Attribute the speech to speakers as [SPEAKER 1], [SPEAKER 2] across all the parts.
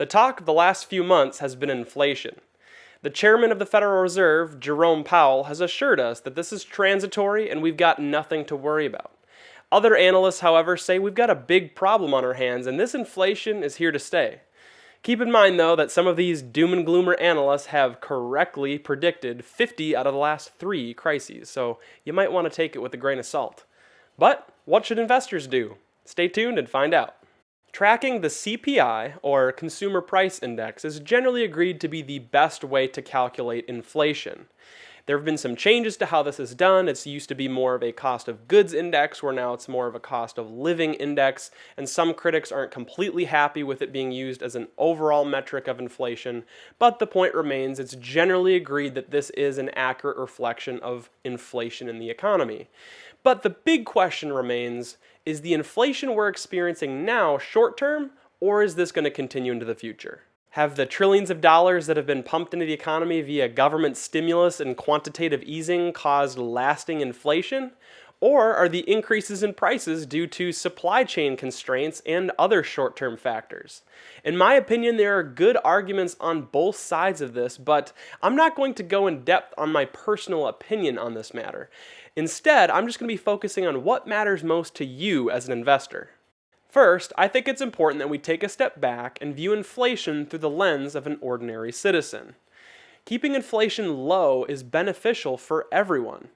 [SPEAKER 1] The talk of the last few months has been inflation. The chairman of the Federal Reserve, Jerome Powell, has assured us that this is transitory and we've got nothing to worry about. Other analysts, however, say we've got a big problem on our hands and this inflation is here to stay. Keep in mind, though, that some of these doom and gloomer analysts have correctly predicted 50 out of the last 3 crises, so you might want to take it with a grain of salt. But what should investors do? Stay tuned and find out. Tracking the CPI, or Consumer Price Index, is generally agreed to be the best way to calculate inflation. There have been some changes to how this is done. It's used to be more of a cost of goods index, where now it's more of a cost of living index, and some critics aren't completely happy with it being used as an overall metric of inflation, but the point remains it's generally agreed that this is an accurate reflection of inflation in the economy. But the big question remains, is the inflation we're experiencing now short-term, or is this going to continue into the future? Have the trillions of dollars that have been pumped into the economy via government stimulus and quantitative easing caused lasting inflation? Or are the increases in prices due to supply chain constraints and other short-term factors? In my opinion, there are good arguments on both sides of this, but I'm not going to go in depth on my personal opinion on this matter. Instead, I'm just going to be focusing on what matters most to you as an investor. First, I think it's important that we take a step back and view inflation through the lens of an ordinary citizen. Keeping inflation low is beneficial for everyone.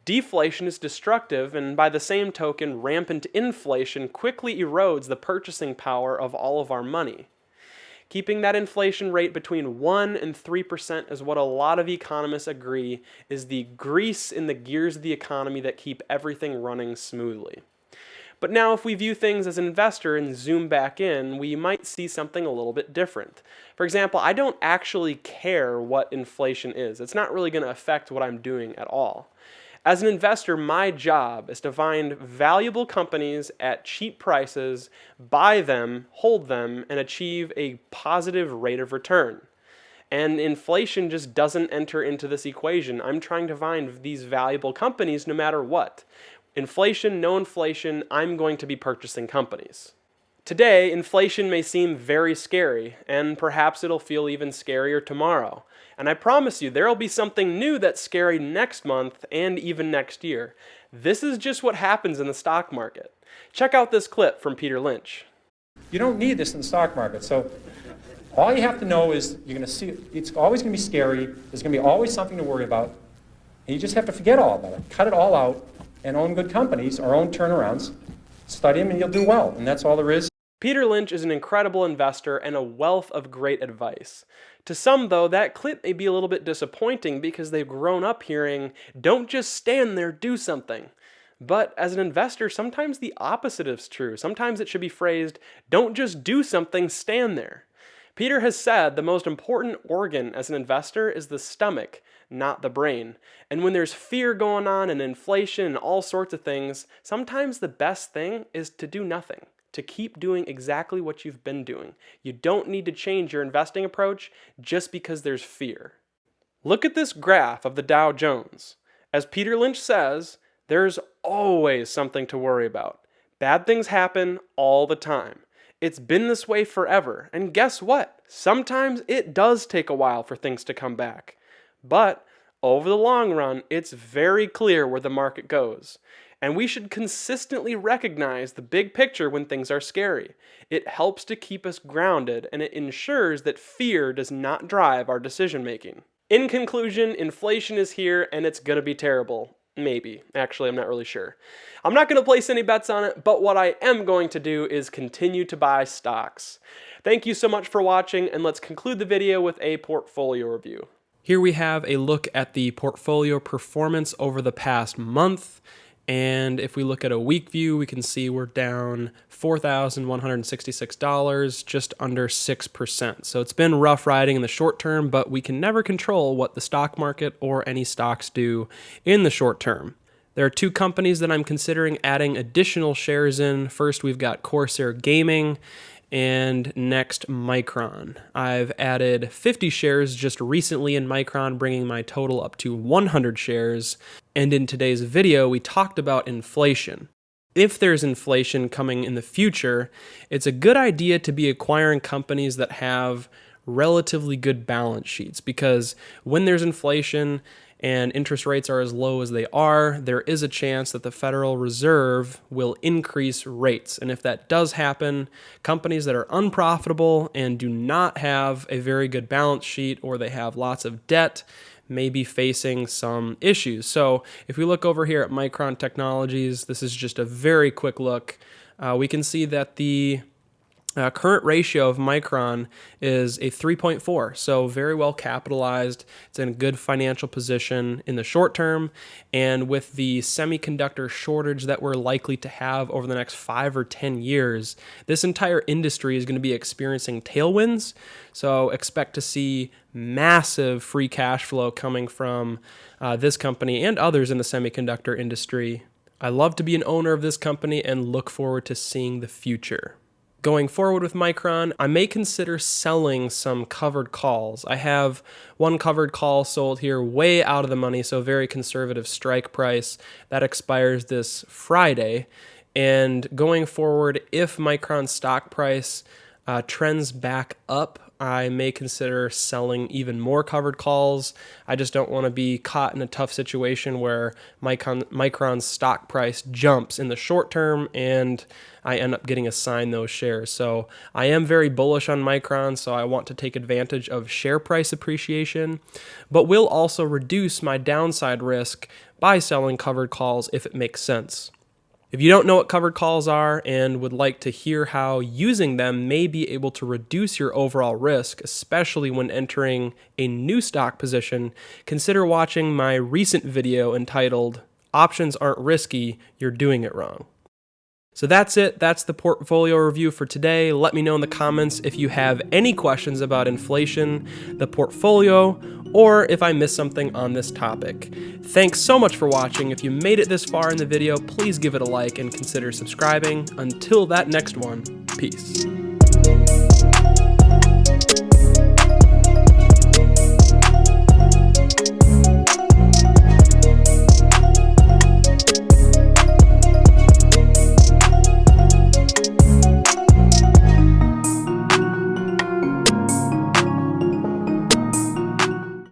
[SPEAKER 1] Deflation is destructive, and by the same token, rampant inflation quickly erodes the purchasing power of all of our money. Keeping that inflation rate between 1 and 3% is what a lot of economists agree is the grease in the gears of the economy that keep everything running smoothly. But now if we view things as an investor and zoom back in, we might see something a little bit different. For example, I don't actually care what inflation is. It's not really going to affect what I'm doing at all. As an investor, my job is to find valuable companies at cheap prices, buy them, hold them, and achieve a positive rate of return. And inflation just doesn't enter into this equation. I'm trying to find these valuable companies no matter what. Inflation, no inflation, I'm going to be purchasing companies. Today, inflation may seem very scary, and perhaps it'll feel even scarier tomorrow. And I promise you, there'll be something new that's scary next month and even next year. This is just what happens in the stock market. Check out this clip from Peter Lynch.
[SPEAKER 2] You don't need this in the stock market. So all you have to know is you're going to see it's always going to be scary. There's going to be always something to worry about. And you just have to forget all about it. Cut it all out and own good companies or own turnarounds. Study them and you'll do well. And that's all there is.
[SPEAKER 1] Peter Lynch is an incredible investor and a wealth of great advice. To some, though, that clip may be a little bit disappointing because they've grown up hearing, "Don't just stand there, do something." But as an investor, sometimes the opposite is true. Sometimes it should be phrased, "Don't just do something, stand there." Peter has said the most important organ as an investor is the stomach, not the brain. And when there's fear going on and inflation and all sorts of things, sometimes the best thing is to do nothing. To keep doing exactly what you've been doing. You don't need to change your investing approach just because there's fear. Look at this graph of the Dow Jones. As Peter Lynch says, there's always something to worry about. Bad things happen all the time. It's been this way forever. And guess what? Sometimes it does take a while for things to come back. But over the long run, it's very clear where the market goes. And we should consistently recognize the big picture when things are scary. It helps to keep us grounded, and it ensures that fear does not drive our decision making. In conclusion, inflation is here and it's going to be terrible. Maybe. Actually, I'm not really sure. I'm not going to place any bets on it, but what I am going to do is continue to buy stocks. Thank you so much for watching, and let's conclude the video with a portfolio review. Here we have a look at the portfolio performance over the past month. And if we look at a week view, we can see we're down $4,166, just under 6%. So it's been rough riding in the short term, but we can never control what the stock market or any stocks do in the short term. There are 2 companies that I'm considering adding additional shares in. First, we've got Corsair Gaming, and next, Micron. I've added 50 shares just recently in Micron, bringing my total up to 100 shares. And in today's video, we talked about inflation. if there's inflation coming in the future, it's a good idea to be acquiring companies that have relatively good balance sheets, because when there's inflation and interest rates are as low as they are, there is a chance that the Federal Reserve will increase rates. And if that does happen, companies that are unprofitable and do not have a very good balance sheet, or they have lots of debt, may be facing some issues. So if we look over here at Micron Technologies, this is just a very quick look. We can see that the current ratio of Micron is a 3.4, so very well capitalized. It's in a good financial position in the short term, and with the semiconductor shortage that we're likely to have over the next 5 or 10 years, this entire industry is going to be experiencing tailwinds, so expect to see massive free cash flow coming from this company and others in the semiconductor industry. I love to be an owner of this company and look forward to seeing the future. Going forward with Micron, I may consider selling some covered calls. I have one covered call sold here way out of the money, so very conservative strike price. That expires this Friday. And going forward, if Micron's stock price trends back up, I may consider selling even more covered calls. I just don't want to be caught in a tough situation where Micron's stock price jumps in the short term and I end up getting assigned those shares. So I am very bullish on Micron, so I want to take advantage of share price appreciation, but will also reduce my downside risk by selling covered calls if it makes sense. If you don't know what covered calls are and would like to hear how using them may be able to reduce your overall risk, especially when entering a new stock position, consider watching my recent video entitled "Options Aren't Risky, You're Doing It Wrong." So that's it. That's the portfolio review for today. Let me know in the comments if you have any questions about inflation, the portfolio, or if I missed something on this topic. Thanks so much for watching. If you made it this far in the video, please give it a like and consider subscribing. Until that next one, peace.